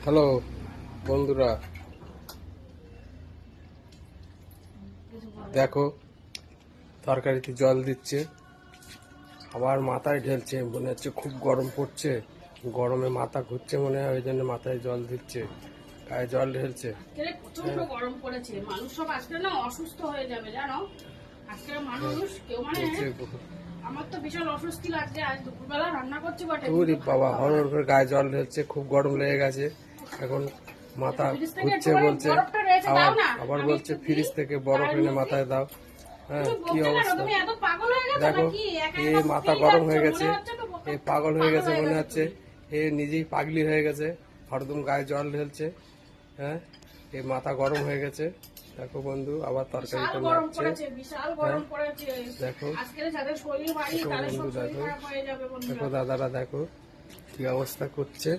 Hello বন্ধুরা, দেখো তরকারিতে জল দিচ্ছে, আবার মাথায় ঢেলছে। মনে হচ্ছে খুব গরম পড়ছে, গরমে মাথা ঘুরছে মনে হয়, ওই জন্য মাথায় জল দিচ্ছে, গায়ে জল ঢেলছে। প্রচন্ড গরম পড়েছে, মানুষ সব আজকে না অসুস্থ হয়ে যাবে জানো। আজকে মানুষ কেউ আমার তো বিশাল অস্বস্তি লাগছে। আজ দুপুরবেলা রান্না করছি বটে, বাবা হরর করে গায়ে জল ঢেলছে, খুব গরম লেগে গেছে, এখন মাথা ঘুরছে বলছে, আবার বলছে ফ্রিজ থেকে বরফ এনে মাথায় দাও। হ্যাঁ, কি অবস্থা দেখো, এ মাথা গরম হয়ে গেছে, এ পাগল হয়ে গেছে মনে হচ্ছে, এ নিজেই পাগলি হয়ে গেছে, হরদম গায়ে জল ঢেলছে। হ্যাঁ, এ মাথা গরম হয়ে গেছে। দেখো বন্ধু, আবার তরকারিটা নাড়ছে। দেখো বন্ধু, দেখো দেখো দাদারা, দেখো কি অবস্থা করছে।